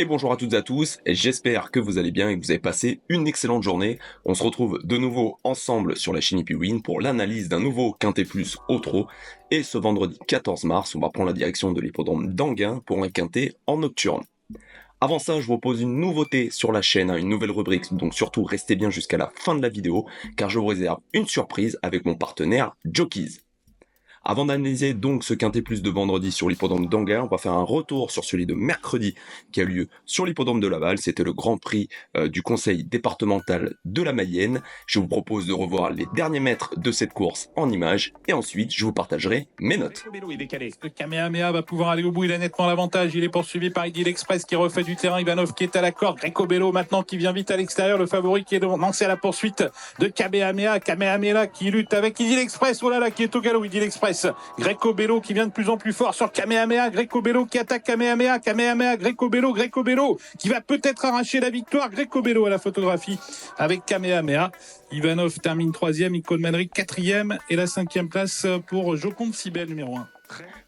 Et bonjour à toutes et à tous, et j'espère que vous allez bien et que vous avez passé une excellente journée. On se retrouve de nouveau ensemble sur la chaîne Hippie pour l'analyse d'un nouveau Quintet Plus au trot. Et ce vendredi 14 mars, on va prendre la direction de l'hippodrome d'Anguin pour un Quintet en nocturne. Avant ça, je vous propose une nouveauté sur la chaîne, une nouvelle rubrique, donc surtout restez bien jusqu'à la fin de la vidéo, car je vous réserve une surprise avec mon partenaire Jockeys. Avant d'analyser donc ce Quintet Plus de vendredi sur l'hippodrome d'Anguin, on va faire un retour sur celui de mercredi qui a lieu sur l'hippodrome de Laval. C'était le Grand Prix du Conseil départemental de la Mayenne. Je vous propose de revoir les derniers mètres de cette course en images et ensuite je vous partagerai mes notes. Le Kamehameha va pouvoir aller au bout, il a nettement l'avantage, il est poursuivi par Idyll Express qui refait du terrain, Ivanov qui est à la corde, Greco Bello maintenant qui vient vite à l'extérieur, le favori qui est lancé à la poursuite de Kamehameha qui lutte avec Idyll Express, oh là là, qui est au galop, Idyll Express. Greco Bello qui vient de plus en plus fort sur Kamehameha, Greco Bello qui attaque Kamehameha, Greco Bello qui va peut-être arracher la victoire, Greco Bello à la photographie avec Kamehameha. Ivanov termine 3e, Icon Madrid 4e et la 5e place pour Joconde Sibel numéro 1.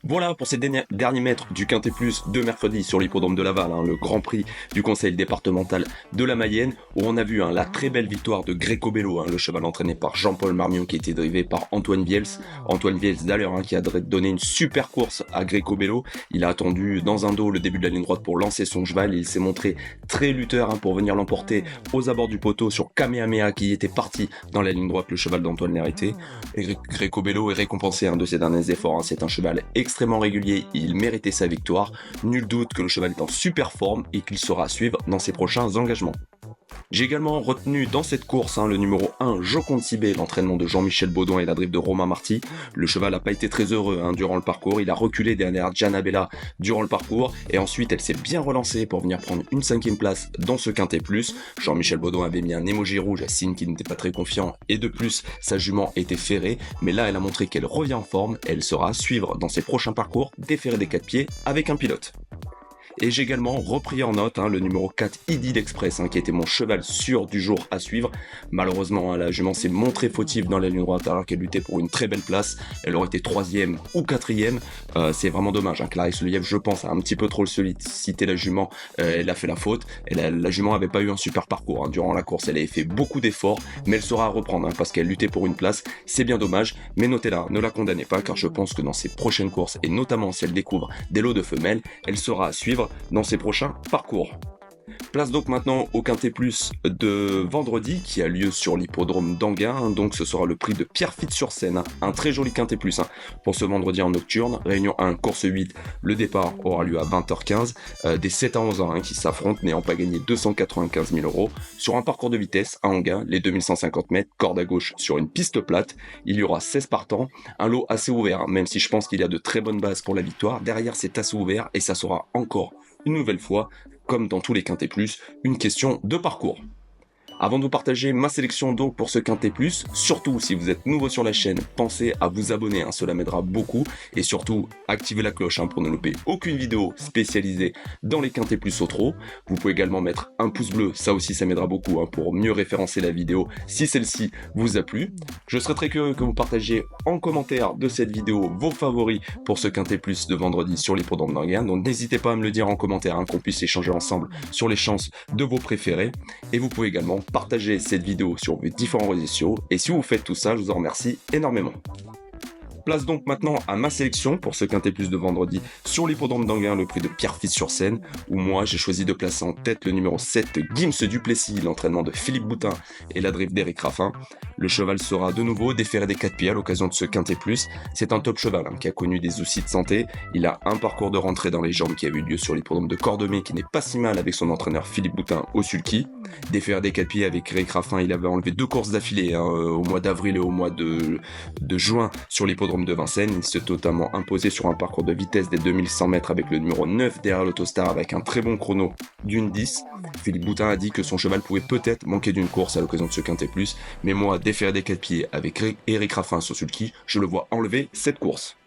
Voilà pour ces derniers mètres du Quintet Plus de mercredi sur l'hippodrome de Laval, le Grand Prix du Conseil départemental de la Mayenne, où on a vu la très belle victoire de Greco Bello, le cheval entraîné par Jean-Paul Marmion qui a été drivé par Antoine Viels. Antoine Viels d'ailleurs qui a donné une super course à Greco Bello. Il a attendu dans un dos le début de la ligne droite pour lancer son cheval et il s'est montré très lutteur pour venir l'emporter aux abords du poteau sur Kamehameha qui était parti dans la ligne droite, le cheval d'Antoine Lérité. Et Greco Bello est récompensé de ses derniers efforts, c'est un cheval extrêmement régulier, il méritait sa victoire. Nul doute que le cheval est en super forme et qu'il sera à suivre dans ses prochains engagements. J'ai également retenu dans cette course le numéro 1, Joconde Sibel, l'entraînement de Jean-Michel Baudouin et la drive de Romain Marty. Le cheval n'a pas été très heureux durant le parcours, il a reculé derrière Gianna Bella durant le parcours et ensuite elle s'est bien relancée pour venir prendre une 5e place dans ce Quintet Plus. Jean-Michel Baudouin avait mis un émoji rouge à signe qu'il n'était pas très confiant et de plus sa jument était ferrée, mais là elle a montré qu'elle revient en forme et elle sera à suivre dans ses prochains parcours déféré des 4 pieds avec un pilote. Et j'ai également repris en note le numéro 4 Idyll Express qui était mon cheval sûr du jour à suivre. Malheureusement la jument s'est montrée fautive dans la ligne droite alors qu'elle luttait pour une très belle place. Elle aurait été 3e ou 4e. C'est vraiment dommage. Clarisse Lelièvre, je pense, a un petit peu trop sollicité la jument. Elle a fait la faute. Et la jument avait pas eu un super parcours durant la course. Elle avait fait beaucoup d'efforts, mais elle sera à reprendre parce qu'elle luttait pour une place. C'est bien dommage, mais notez-la, ne la condamnez pas car je pense que dans ses prochaines courses et notamment si elle découvre des lots de femelles, elle sera à suivre dans ses prochains parcours. Place donc maintenant au Quintet Plus de vendredi qui a lieu sur l'hippodrome d'Anguin. Donc ce sera le prix de Pierrefitte-sur-Seine, un très joli Quintet Plus pour ce vendredi en nocturne. Réunion 1, course 8, le départ aura lieu à 20h15. Des 7 à 11 ans qui s'affrontent n'ayant pas gagné 295 000 € sur un parcours de vitesse à Anguin, les 2150 mètres, corde à gauche sur une piste plate. Il y aura 16 partants, un lot assez ouvert, même si je pense qu'il y a de très bonnes bases pour la victoire. Derrière c'est assez ouvert et ça sera encore une nouvelle fois, comme dans tous les Quintets Plus, une question de parcours. Avant de vous partager ma sélection donc pour ce Quintet Plus, surtout si vous êtes nouveau sur la chaîne, pensez à vous abonner, cela m'aidera beaucoup, et surtout activez la cloche pour ne louper aucune vidéo spécialisée dans les Quintets Plus au trot. Vous pouvez également mettre un pouce bleu, ça aussi ça m'aidera beaucoup pour mieux référencer la vidéo si celle-ci vous a plu. Je serais très curieux que vous partagiez en commentaire de cette vidéo vos favoris pour ce Quintet Plus de vendredi sur l'hippodrome d'Anguin, donc n'hésitez pas à me le dire en commentaire qu'on puisse échanger ensemble sur les chances de vos préférés, et vous pouvez également partager cette vidéo sur vos différents réseaux sociaux, et si vous faites tout ça, je vous en remercie énormément. Place donc maintenant à ma sélection pour ce Quintet Plus de vendredi sur l'hippodrome d'Anguin, le prix de Pierrefitte-sur-Seine, où moi j'ai choisi de placer en tête le numéro 7 Gims Duplessis, l'entraînement de Philippe Boutin et la drive d'Éric Raffin. Le cheval sera de nouveau déféré des 4 pieds à l'occasion de ce Quintet Plus. C'est un top cheval qui a connu des soucis de santé. Il a un parcours de rentrée dans les jambes qui a eu lieu sur l'hippodrome de Cordemais qui n'est pas si mal avec son entraîneur Philippe Boutin au sulky. Déféré des 4 pieds avec Éric Raffin, il avait enlevé 2 courses d'affilée au mois d'avril et au mois de juin sur l'hippodrome de Vincennes. Il s'est totalement imposé sur un parcours de vitesse des 2100 mètres avec le numéro 9 derrière l'Autostar avec un très bon chrono d'une 10. Philippe Boutin a dit que son cheval pouvait peut-être manquer d'une course à l'occasion de ce Quintet Plus, mais moi, déféré des 4 pieds avec Éric Raffin sur sulky, je le vois enlever cette course.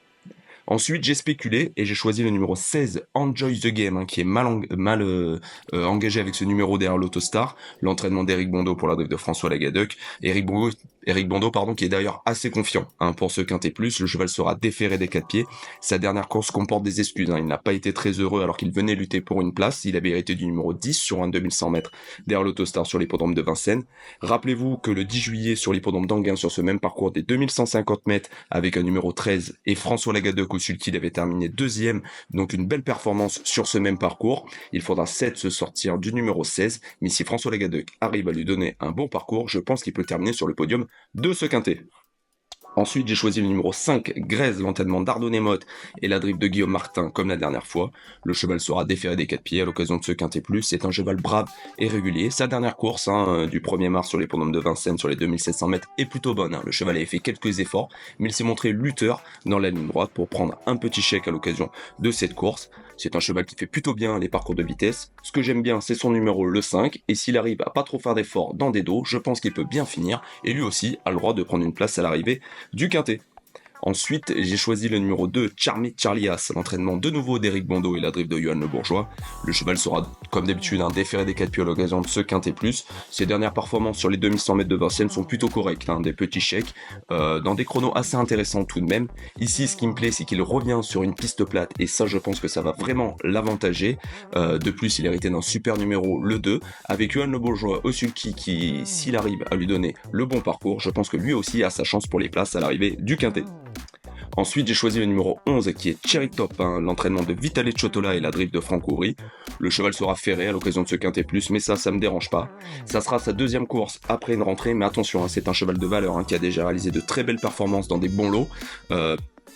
Ensuite, j'ai spéculé et j'ai choisi le numéro 16, Enjoy the Game, qui est mal engagé avec ce numéro derrière l'Autostar, l'entraînement d'Eric Bondo pour la drive de François Lagadec. Eric Bondo, qui est d'ailleurs assez confiant pour ce quintet plus. Le cheval sera déféré des 4 pieds. Sa dernière course comporte des excuses. Il n'a pas été très heureux alors qu'il venait lutter pour une place. Il avait hérité du numéro 10 sur un 2100 mètres derrière l'Autostar sur l'hippodrome de Vincennes. Rappelez-vous que le 10 juillet sur l'hippodrome d'Anguin sur ce même parcours des 2150 mètres avec un numéro 13 et François Lagadec au sulky, il avait terminé deuxième, donc une belle performance sur ce même parcours. Il faudra 7 se sortir du numéro 16, mais si François Lagadec arrive à lui donner un bon parcours, je pense qu'il peut terminer sur le podium de ce quintet. Ensuite, j'ai choisi le numéro 5, Grèze, l'entraînement d'Ardonné Motte et la drive de Guillaume Martin comme la dernière fois. Le cheval sera déféré des 4 pieds à l'occasion de ce quintet plus. C'est un cheval brave et régulier. Sa dernière course du 1er mars sur l'hippodrome de Vincennes sur les 2700 mètres est plutôt bonne. Le cheval avait fait quelques efforts, mais il s'est montré lutteur dans la ligne droite pour prendre un petit chèque à l'occasion de cette course. C'est un cheval qui fait plutôt bien les parcours de vitesse. Ce que j'aime bien, c'est son numéro, le 5, et s'il arrive à pas trop faire d'efforts dans des dos, je pense qu'il peut bien finir, et lui aussi a le droit de prendre une place à l'arrivée du quintet. Ensuite, j'ai choisi le numéro 2, Charmy Charlias, l'entraînement de nouveau d'Eric Bondo et la drive de Johan Le Bourgeois. Le cheval sera, comme d'habitude, déféré des 4 pieds à l'occasion de ce quintet plus. Ses dernières performances sur les 2100 mètres de Vincennes sont plutôt correctes, des petits chèques, dans des chronos assez intéressants tout de même. Ici, ce qui me plaît, c'est qu'il revient sur une piste plate, et ça, je pense que ça va vraiment l'avantager. De plus, il héritait d'un super numéro, le 2, avec Johan Le Bourgeois au sulky qui, s'il arrive à lui donner le bon parcours, je pense que lui aussi a sa chance pour les places à l'arrivée du quintet. Ensuite, j'ai choisi le numéro 11 qui est Cherry Top, l'entraînement de Vitaly Chotola et la drive de Franck Aubry. Le cheval sera ferré à l'occasion de ce quintet plus, mais ça me dérange pas. Ça sera sa deuxième course après une rentrée, mais attention, c'est un cheval de valeur qui a déjà réalisé de très belles performances dans des bons lots.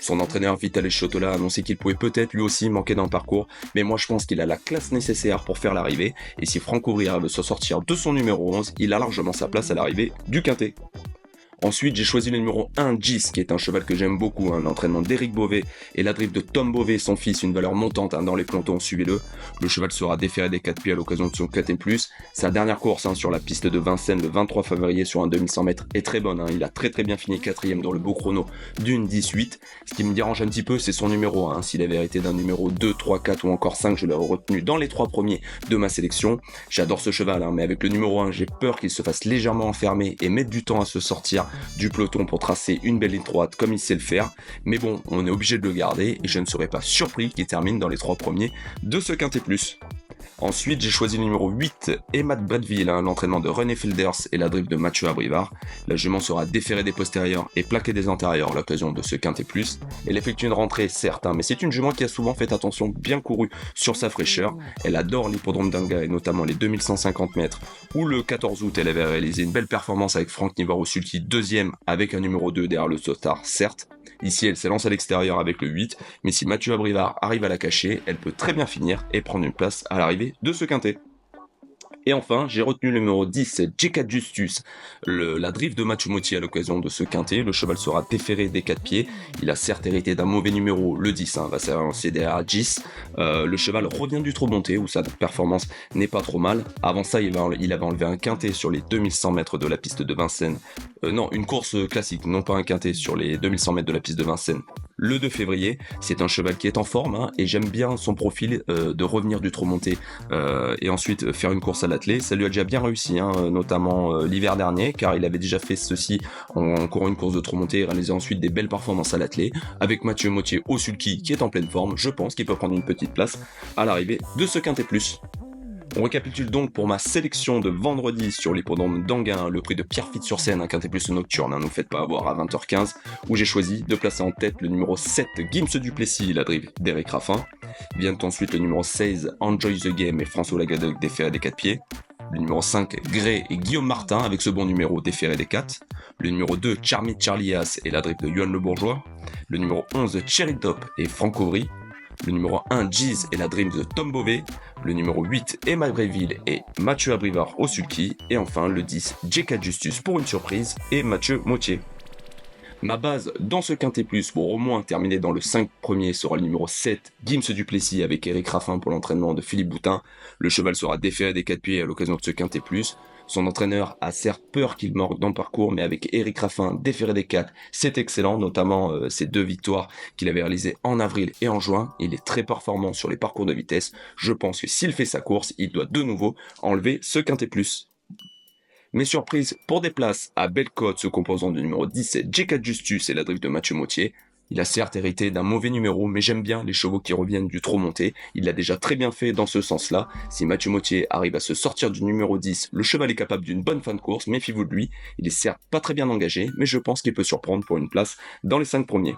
Son entraîneur Vitaly Chotola a annoncé qu'il pouvait peut-être lui aussi manquer d'un parcours, mais moi je pense qu'il a la classe nécessaire pour faire l'arrivée, et si Franck Aubry veut se sortir de son numéro 11, il a largement sa place à l'arrivée du quintet. Ensuite, j'ai choisi le numéro 1, Gis, qui est un cheval que j'aime beaucoup, l'entraînement d'Éric Beauvais et la drive de Tom Beauvais, son fils, une valeur montante dans les pelotons, suivez-le. Le cheval sera déféré des 4 pieds à l'occasion de son quintet plus. Sa dernière course sur la piste de Vincennes le 23 février sur un 2100 mètres est très bonne, il a très bien fini 4ème dans le beau chrono d'une 18. Ce qui me dérange un petit peu, c'est son numéro 1, s'il avait été d'un numéro 2, 3, 4 ou encore 5, je l'aurais retenu dans les 3 premiers de ma sélection. J'adore ce cheval, mais avec le numéro 1, j'ai peur qu'il se fasse légèrement enfermer et mettre du temps à se sortir du peloton pour tracer une belle ligne droite comme il sait le faire, mais bon, on est obligé de le garder et je ne serais pas surpris qu'il termine dans les 3 premiers de ce quintet plus. Ensuite, j'ai choisi le numéro 8, Emma Bradville, l'entraînement de René Felders et la drive de Mathieu Abrivard. La jument sera déférée des postérieurs et plaquée des antérieurs à l'occasion de ce quintet plus. Elle effectue une rentrée, certes, mais c'est une jument qui a souvent fait attention, bien couru sur sa fraîcheur. Elle adore l'hippodrome d'Anguin et notamment les 2150 mètres, où le 14 août, elle avait réalisé une belle performance avec Franck Nivard au sulky, deuxième avec un numéro 2 derrière le Sotard, certes. Ici, elle s'élance à l'extérieur avec le 8, mais si Mathieu Abrivard arrive à la cacher, elle peut très bien finir et prendre une place à l'arrivée de ce quintet. Et enfin, j'ai retenu le numéro 10, J4 Justus, la drive de Mathieu Mottier à l'occasion de ce quintet. Le cheval sera déféré des 4 pieds. Il a certes hérité d'un mauvais numéro, le 10, va s'avancer derrière Gis. Le cheval revient du trop monté, où sa performance n'est pas trop mal. Avant ça, il avait enlevé un quintet sur les 2100 mètres de la piste de Vincennes. Non, une course classique, non pas un quintet sur les 2100 mètres de la piste de Vincennes. Le 2 février, c'est un cheval qui est en forme et j'aime bien son profil de revenir du trop monté et ensuite faire une course à l'attelé. Ça lui a déjà bien réussi, notamment l'hiver dernier, car il avait déjà fait ceci en courant une course de trop monté et réalisé ensuite des belles performances à l'attelé. Avec Mathieu Mottier au sulky qui est en pleine forme, je pense qu'il peut prendre une petite place à l'arrivée de ce quintet plus. On récapitule donc pour ma sélection de vendredi sur l'hippodrome d'Anguin, le prix de Pierrefitte-sur-Seine, un quintet plus nocturne, ne vous faites pas avoir à 20h15, où j'ai choisi de placer en tête le numéro 7, Gims Duplessis, la drive d'Éric Raffin. Vient ensuite le numéro 16, Enjoy the Game et François Lagadec déféré des 4 pieds. Le numéro 5, Gray et Guillaume Martin avec ce bon numéro déféré des 4. Le numéro 2, Charmy Charlias et la drive de Johan Le Bourgeois. Le numéro 11, Cherry Top et Franck Aubry. Le numéro 1, Giz et la dream de Tom Beauvais. Le numéro 8, Emma Bréville et Mathieu Abrivard au sulky. Et enfin le 10, J4 Justus pour une surprise et Mathieu Mottier. Ma base dans ce quintet plus pour au moins terminer dans le 5 premier sera le numéro 7, Gims Duplessis avec Éric Raffin pour l'entraînement de Philippe Boutin. Le cheval sera déféré des 4 pieds à l'occasion de ce quintet plus. Son entraîneur a certes peur qu'il morde dans le parcours, mais avec Eric Raffin déféré des 4, c'est excellent, notamment ces 2 victoires qu'il avait réalisées en avril et en juin. Il est très performant sur les parcours de vitesse. Je pense que s'il fait sa course, il doit de nouveau enlever ce quintet plus. Mes surprises pour des places à belle cote se composant du numéro 17, J4 Justus et la drift de Mathieu Mautier. Il a certes hérité d'un mauvais numéro, mais j'aime bien les chevaux qui reviennent du trop monté. Il l'a déjà très bien fait dans ce sens-là. Si Mathieu Mautier arrive à se sortir du numéro 10, le cheval est capable d'une bonne fin de course, méfiez-vous de lui. Il est certes pas très bien engagé, mais je pense qu'il peut surprendre pour une place dans les 5 premiers.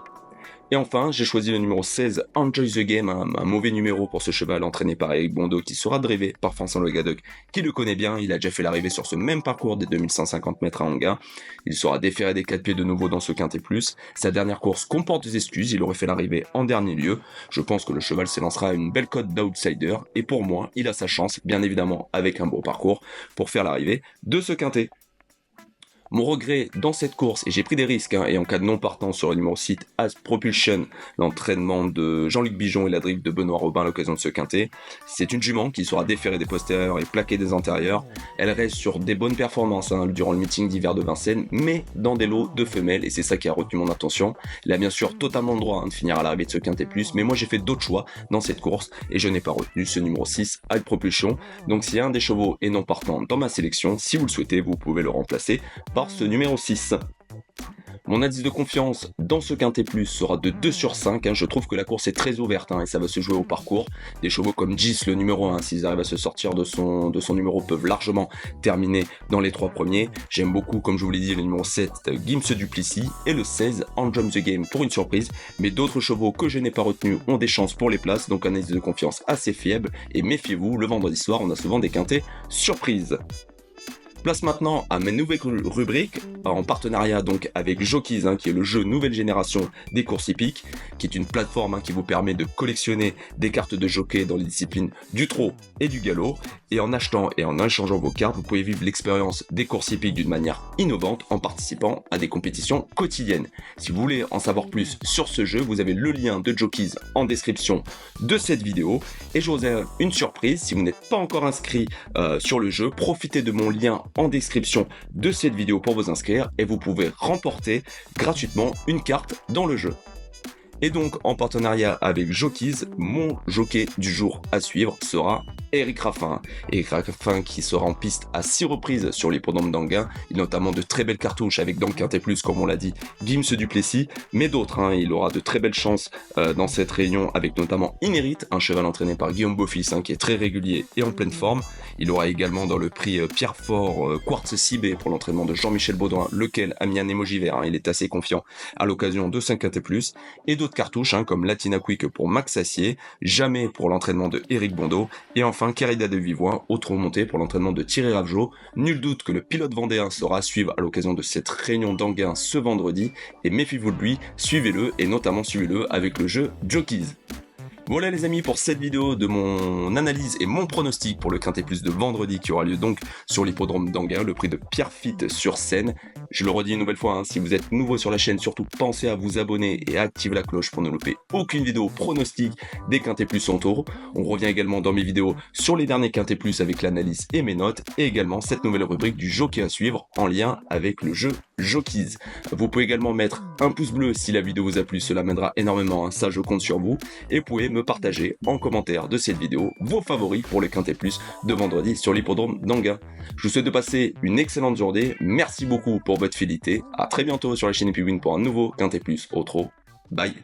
Et enfin, j'ai choisi le numéro 16, Enjoy the Game, un mauvais numéro pour ce cheval entraîné par Eric Bondo qui sera drivé par Vincent Le Gadec, qui le connaît bien. Il a déjà fait l'arrivée sur ce même parcours des 2150 mètres à Anguin. Il sera déféré des 4 pieds de nouveau dans ce quintet plus. Sa dernière course comporte des excuses, il aurait fait l'arrivée en dernier lieu. Je pense que le cheval s'élancera à une belle cote d'outsider, et pour moi, il a sa chance, bien évidemment avec un bon parcours, pour faire l'arrivée de ce quintet. Mon regret dans cette course, et j'ai pris des risques, et en cas de non-partance sur le numéro 6, As Propulsion, l'entraînement de Jean-Luc Bijon et la drift de Benoît Robin à l'occasion de ce quintet, c'est une jument qui sera déférée des postérieurs et plaquée des antérieurs. Elle reste sur des bonnes performances durant le meeting d'hiver de Vincennes, mais dans des lots de femelles, et c'est ça qui a retenu mon attention. Elle a bien sûr totalement le droit de finir à l'arrivée de ce quintet plus, mais moi j'ai fait d'autres choix dans cette course, et je n'ai pas retenu ce numéro 6, As Propulsion. Donc si un des chevaux est non partant dans ma sélection, si vous le souhaitez, vous pouvez le remplacer par ce numéro 6. Mon indice de confiance dans ce quintet plus sera de 2 sur 5. Je trouve que la course est très ouverte et ça va se jouer au parcours. Des chevaux comme Gis, le numéro 1, s'ils arrivent à se sortir de son numéro, peuvent largement terminer dans les 3 premiers. J'aime beaucoup, comme je vous l'ai dit, le numéro 7, Gims Duplessis, et le 16, Enjoy the Game pour une surprise. Mais d'autres chevaux que je n'ai pas retenus ont des chances pour les places, donc un indice de confiance assez faible. Et méfiez-vous, le vendredi soir, on a souvent des quintets surprises. Place maintenant à mes nouvelles rubriques, en partenariat donc avec Jockeys, qui est le jeu nouvelle génération des courses hippiques, qui est une plateforme qui vous permet de collectionner des cartes de jockey dans les disciplines du trot et du galop. Et en achetant et en échangeant vos cartes, vous pouvez vivre l'expérience des courses hippiques d'une manière innovante en participant à des compétitions quotidiennes. Si vous voulez en savoir plus sur ce jeu, vous avez le lien de Jockeys en description de cette vidéo. Et je vous ai une surprise, si vous n'êtes pas encore inscrit sur le jeu, profitez de mon lien en description de cette vidéo pour vous inscrire et vous pouvez remporter gratuitement une carte dans le jeu. Et donc en partenariat avec Jockeys, mon jockey du jour à suivre sera Eric Raffin. Eric Raffin qui sera en piste à 6 reprises sur l'hippodrome d'Anguin. Il a notamment de très belles cartouches avec dans le quintet plus, comme on l'a dit, Gims Duplessis, mais d'autres. Il aura de très belles chances dans cette réunion avec notamment Inérite, un cheval entraîné par Guillaume Beaufils qui est très régulier et en pleine forme. Il aura également dans le prix Pierre Fort Quartz Cibé pour l'entraînement de Jean-Michel Baudouin, lequel a mis un émoji vert. Il est assez confiant à l'occasion de 5 quintet plus. Et d'autres cartouches comme Latina Quick pour Max Assier, Jamais pour l'entraînement de Eric Bondo, et enfin Carida de Vivoin, autre remontée pour l'entraînement de Thierry Ravgeot. Nul doute que le pilote vendéen sera à suivre à l'occasion de cette réunion d'Anguin ce vendredi, et méfiez-vous de lui, suivez-le, et notamment suivez-le avec le jeu Jockeys. Voilà les amis pour cette vidéo de mon analyse et mon pronostic pour le quintet plus de vendredi qui aura lieu donc sur l'hippodrome d'Anguin, le prix de Pierrefitte sur Seine. Je le redis une nouvelle fois, si vous êtes nouveau sur la chaîne, surtout pensez à vous abonner et à activer la cloche pour ne louper aucune vidéo pronostic des quintet plus en taureau. On revient également dans mes vidéos sur les derniers quintet plus avec l'analyse et mes notes, et également cette nouvelle rubrique du jockey à suivre en lien avec le jeu Jockeys. Vous pouvez également mettre un pouce bleu si la vidéo vous a plu, cela m'aidera énormément, ça je compte sur vous, et vous pouvez me partager en commentaire de cette vidéo vos favoris pour le quintet plus de vendredi sur l'hippodrome d'Anguin. Je vous souhaite de passer une excellente journée, merci beaucoup pour votre fidélité, à très bientôt sur la chaîne EpiWin pour un nouveau quintet plus au trot, bye.